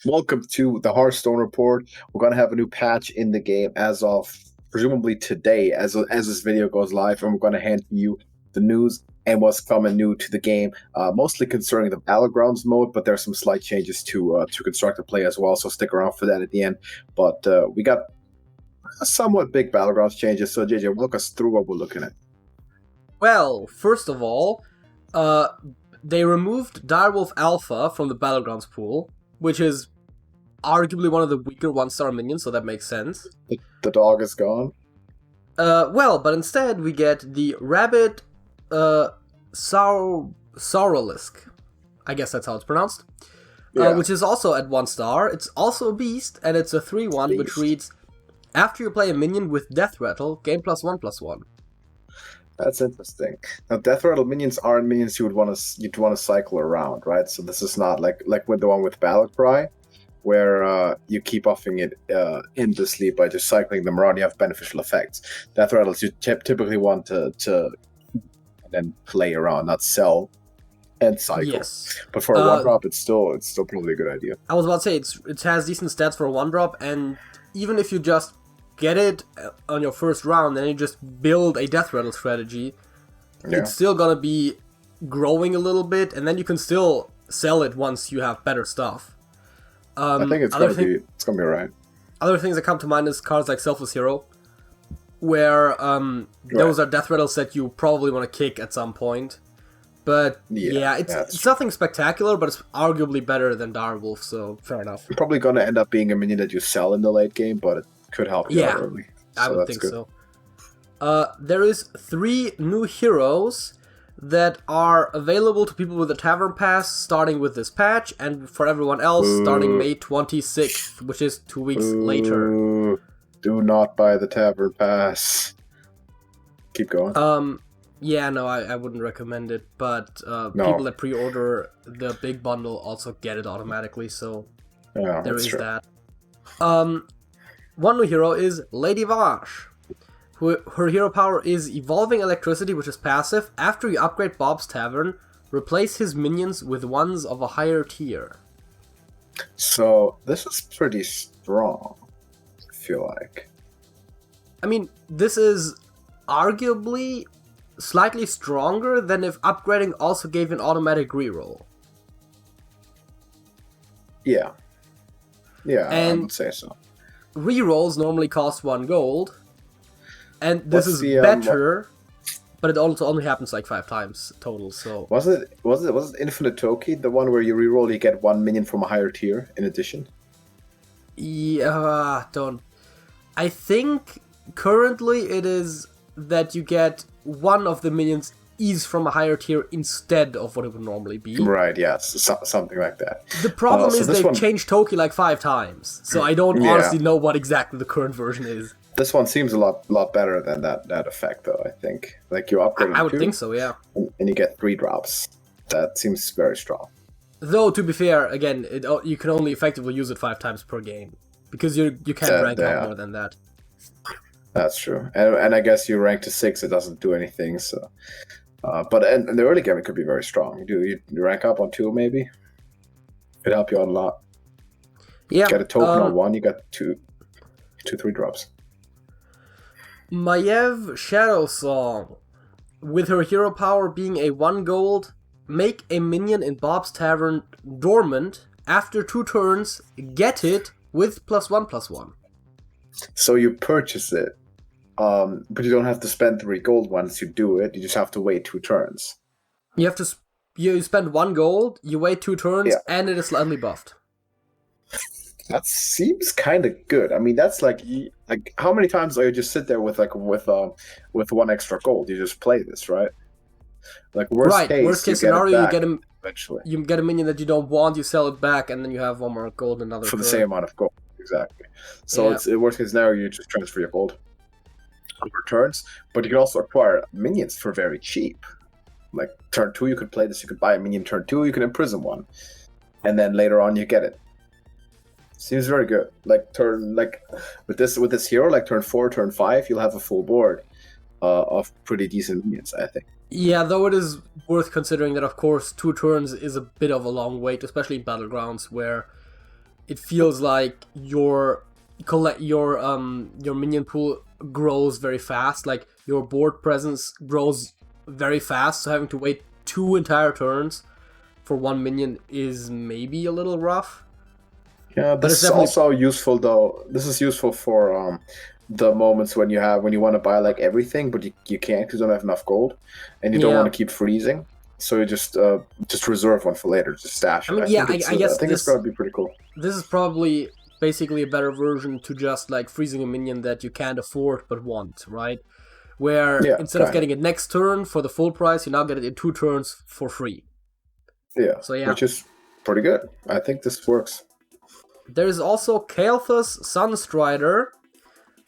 Welcome to the Hearthstone Report. We're going to have a new patch in the game as of presumably today, as this video goes live, and we're going to hand you the news and what's coming new to the game, mostly concerning the Battlegrounds mode, but there's some slight changes to constructed play as well, so stick around for that at the end. But we got somewhat big Battlegrounds changes, so JJ, walk us through what we're looking at. Well, first of all, they removed Direwolf Alpha from the Battlegrounds pool, which is arguably one of the weaker 1-star minions, so that makes sense. The dog is gone. But instead we get the Rabbit Saurolisk. I guess that's how it's pronounced. Yeah. Which is also at 1 star. It's also a beast, and it's a 3/1, which reads, after you play a minion with Death Rattle, gain +1/+1. That's interesting. Now, Death Rattle minions aren't minions you'd want to cycle around, right? So this is not like with the one with Battle Cry, where you keep buffing it endlessly by just cycling them around. You have beneficial effects. Death Rattles you typically want to then play around, not sell and cycle. Yes. But for a 1-drop, it's still probably a good idea. I was about to say it has decent stats for a 1-drop, and even if you just get it on your first round and you just build a Death Rattle strategy, it's still gonna be growing a little bit, and then you can still sell it once you have better stuff. I think it's gonna be alright. Other things that come to mind is cards like Selfless Hero, where those are Death Rattles that you probably want to kick at some point. But it's nothing spectacular, but it's arguably better than Direwolf, so fair enough. You're probably gonna end up being a minion that you sell in the late game, but it could help you out early. I would think so. There is 3 new heroes that are available to people with a Tavern Pass starting with this patch, and for everyone else starting May 26th, which is 2 weeks later. Do not buy the Tavern Pass. Keep going. I wouldn't recommend it, but people that pre-order the big bundle also get it automatically, so there is that. One new hero is Lady Vash. Her hero power is Evolving Electricity, which is passive. After you upgrade Bob's Tavern, replace his minions with ones of a higher tier. So, this is pretty strong, I feel like. I mean, this is arguably slightly stronger than if upgrading also gave an automatic reroll. Yeah, I would say so. Rerolls normally cost 1 gold. And this is better, but it also only happens like 5 times total. So was it Infinite Toki, the one where you reroll, you get 1 minion from a higher tier in addition? Yeah, I think currently it is that you get 1 of the minions is from a higher tier instead of what it would normally be. Right, yeah, something like that. The problem is they've changed Toki like 5 times, so I don't honestly know what exactly the current version is. This one seems a lot better than that effect, though, I think. Like, you upgrade I would think so, yeah. And you get 3 drops. That seems very strong. Though, to be fair, again, you can only effectively use it 5 times per game. Because you can't rank up more than that. That's true. And I guess you rank to 6, it doesn't do anything, so... but in the early game, it could be very strong. You rank up on 2, maybe? It'd help you out a lot. Yeah. Get a token on 1, you got 2 3-drops. Maiev Shadow Song. With her hero power being a 1 gold, make a minion in Bob's Tavern dormant. After 2 turns, get it with +1/+1. So you purchase it, but you don't have to spend 3 gold once you do it. You just have to wait 2 turns. You have to you spend 1 gold, you wait 2 turns, and it is slightly buffed. That seems kind of good. I mean, that's like how many times do you just sit there with 1 extra gold? You just play this, right? Like worst case scenario, you get eventually. You get a minion that you don't want, you sell it back, and then you have 1 more gold another for the same amount of gold. Exactly. So it's worst case scenario, you just transfer your gold over turns, but you can also acquire minions for very cheap. Like turn 2, you could play this. You could buy a minion. Turn 2, you can imprison 1, and then later on you get it. Seems very good. With this hero, like turn 4, turn 5, you'll have a full board of pretty decent minions, I think. Yeah, though it is worth considering that, of course, 2 turns is a bit of a long wait, especially in Battlegrounds, where it feels like your minion pool grows very fast. Like your board presence grows very fast, so having to wait 2 entire turns for 1 minion is maybe a little rough. Yeah, this is also useful though. This is useful for the moments when you want to buy like everything, but you can't because you don't have enough gold, and you don't want to keep freezing. So you just reserve one for later, just stash it. I guess it's gonna be pretty cool. This is probably basically a better version to just like freezing a minion that you can't afford but want, right? Where instead of getting it next turn for the full price, you now get it in 2 turns for free. Yeah. So which is pretty good. I think this works. There is also kael'thas Sunstrider.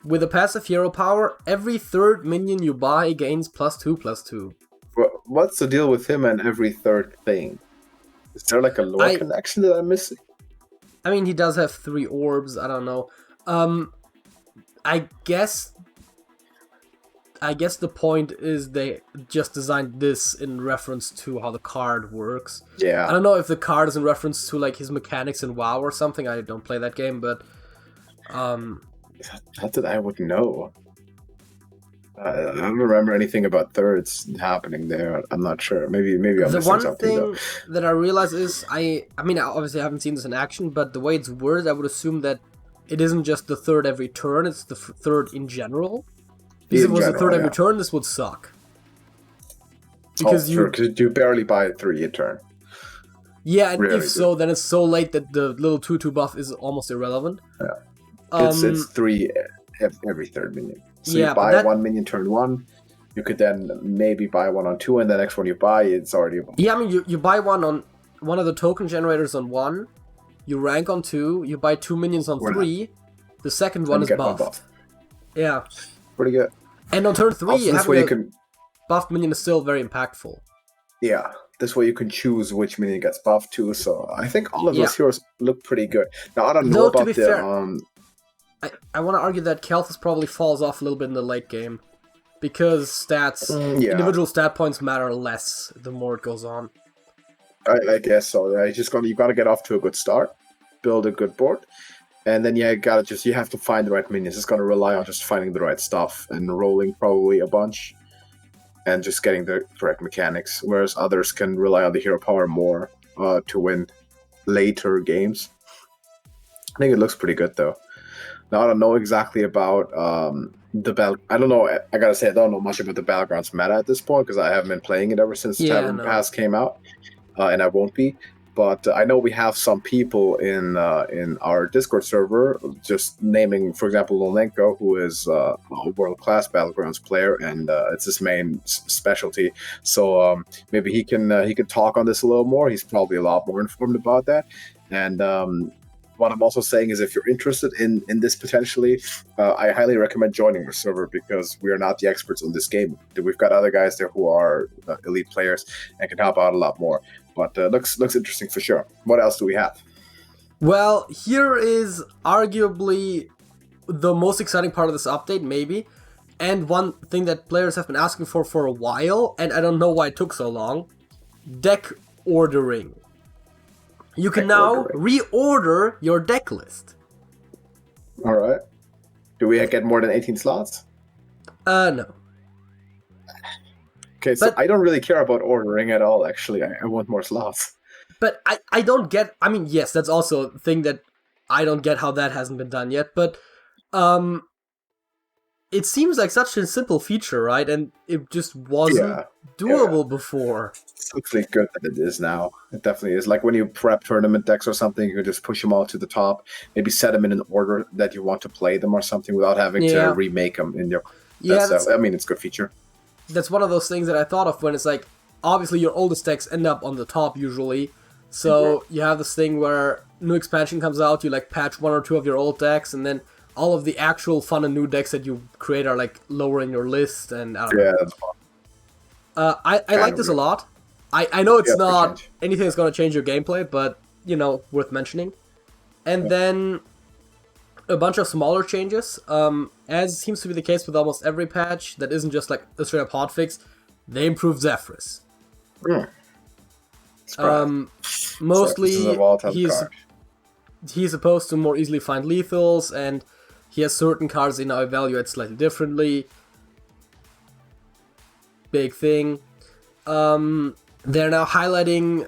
With a passive hero power, every 3rd minion you buy gains +2/+2. What's the deal with him and every 3rd thing? Is there like a lore connection that I'm missing? I mean, he does have 3 orbs. I don't know. I guess the point is they just designed this in reference to how the card works. Yeah. I don't know if the card is in reference to like his mechanics in WoW or something. I don't play that game, but not that I would know. I don't remember anything about thirds happening there. I'm not sure. Maybe I'm missing something. The one thing that I realize is I mean, obviously I haven't seen this in action, but the way it's worded, I would assume that it isn't just the 3rd every turn; it's the 3rd in general. Because if it was the 3rd every turn, this would suck. Because you barely buy 3 a turn. Yeah, and really if so, then it's so late that the little 2/2 buff is almost irrelevant. Yeah, it's 3 every 3rd minion. So you buy 1 minion turn 1, you could then maybe buy 1 on 2, and the next one you buy, it's already a buff. Yeah, I mean, you buy one on one of the token generators on 1, you rank on 2, you buy 2 minions on 3, the second one is buffed. Yeah. Pretty good. And on turn 3, also, having a buffed minion is still very impactful. Yeah, this way you can choose which minion gets buffed too, so I think all of those heroes look pretty good. Now, I don't know about the... I want to argue that kael'thas probably falls off a little bit in the late game. Because stats, individual stat points matter less the more it goes on. I guess so. You got to get off to a good start, build a good board, and then you have to find the right minions. It's going to rely on just finding the right stuff and rolling probably a bunch, and just getting the correct mechanics. Whereas others can rely on the hero power more to win later games. I think it looks pretty good though. Now, I don't know exactly about I don't know. I gotta say, I don't know much about the Battlegrounds meta at this point because I haven't been playing it ever since Tavern Pass came out, and I won't be. But I know we have some people in our Discord server just naming, for example, Lonenko, who is a world-class Battlegrounds player, and it's his main specialty. So maybe he can talk on this a little more. He's probably a lot more informed about that, and. What I'm also saying is if you're interested in this potentially, I highly recommend joining our server because we are not the experts on this game. We've got other guys there who are elite players and can help out a lot more. But looks interesting for sure. What else do we have? Well, here is arguably the most exciting part of this update, maybe. And one thing that players have been asking for a while, and I don't know why it took so long. Deck ordering. You can now reorder your deck list. Alright. Do we get more than 18 slots? No. Okay, so I don't really care about ordering at all, actually. I want more slots. But I don't get... I mean, yes, that's also a thing that I don't get how that hasn't been done yet, but... It seems like such a simple feature, right? And it just wasn't doable before. It's actually good that it is now. It definitely is. Like when you prep tournament decks or something, you can just push them all to the top. Maybe set them in an order that you want to play them or something without having to remake them in your... I mean, it's a good feature. That's one of those things that I thought of when it's like, obviously your oldest decks end up on the top usually. So you have this thing where new expansion comes out, you like patch 1 or 2 of your old decks, and then all of the actual fun and new decks that you create are like lower in your list, and I don't know. That's fun. I like this a lot. I know it's not anything that's going to change your gameplay, but, you know, worth mentioning. And then a bunch of smaller changes. As seems to be the case with almost every patch that isn't just like a straight up hotfix, they improved ZEPHRYS. Mostly, he's supposed to more easily find lethals, and he has certain cards they now evaluate slightly differently. Big thing. They're now highlighting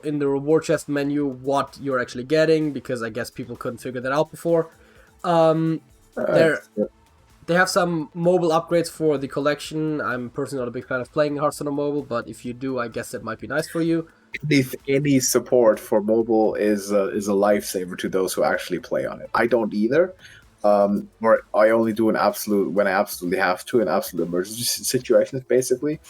in the reward chest menu what you're actually getting, because I guess people couldn't figure that out before. They have some mobile upgrades for the collection. I'm personally not a big fan of playing Hearthstone on mobile, but if you do, I guess that might be nice for you. Any support for mobile is a lifesaver to those who actually play on it. I don't either. Or I only do when I absolutely have to, in absolute emergency situations, basically.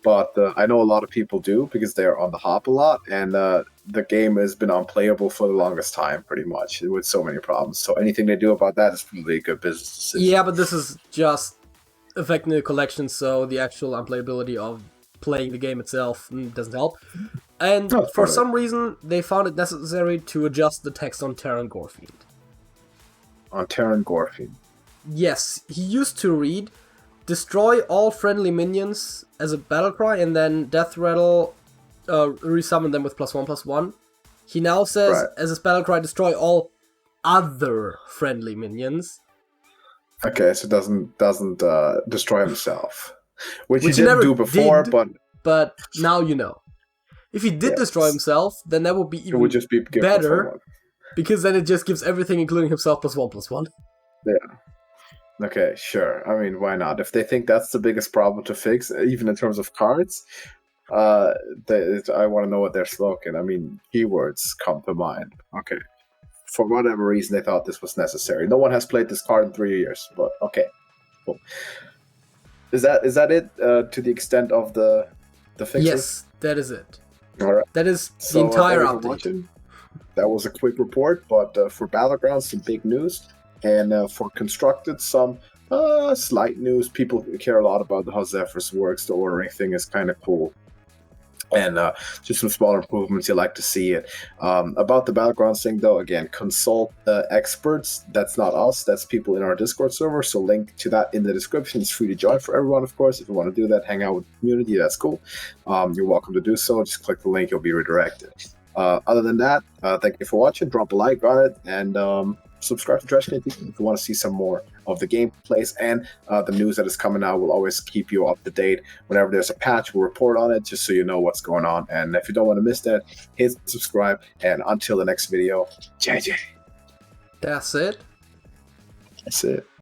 But I know a lot of people do because they're on the hop a lot, and the game has been unplayable for the longest time, pretty much, with so many problems. So anything they do about that is probably a good business decision. Yeah, but this is just affecting the collection, so the actual unplayability of playing the game itself doesn't help. And for some reason, they found it necessary to adjust the text on Terran Gorefiend. On Terran Gorefiend. Yes, he used to read, destroy all friendly minions as a battle cry, and then Death Rattle resummon them with +1/+1. He now says, as his battle cry, destroy all other friendly minions. Okay, so doesn't destroy himself, which he didn't do before, but now you know. If he did destroy himself, then that would be even better. Because then it just gives everything, including himself, +1/+1. Yeah. Okay, sure. I mean, why not? If they think that's the biggest problem to fix, even in terms of cards, I want to know what they're smoking. I mean, keywords come to mind. Okay. For whatever reason, they thought this was necessary. No one has played this card in 3 years, but okay. Cool. Is that it to the extent of the fixes? Yes, that is it. All right. That is the entire update. That was a quick report, but for Battlegrounds, some big news. And for Constructed, some slight news. People care a lot about how ZEPHRYS works. The ordering thing is kind of cool. And just some smaller improvements, you like to see it. About the Battlegrounds thing, though, again, consult experts. That's not us. That's people in our Discord server. So link to that in the description. It's free to join for everyone, of course. If you want to do that, hang out with the community, that's cool. You're welcome to do so. Just click the link. You'll be redirected. Other than that, thank you for watching. Drop a like on it, and subscribe to TrashcanTV if you want to see some more of the gameplays and the news that is coming out. We'll always keep you up to date. Whenever there's a patch, we'll report on it just so you know what's going on. And if you don't want to miss that, hit subscribe. And until the next video, JJ. That's it. That's it.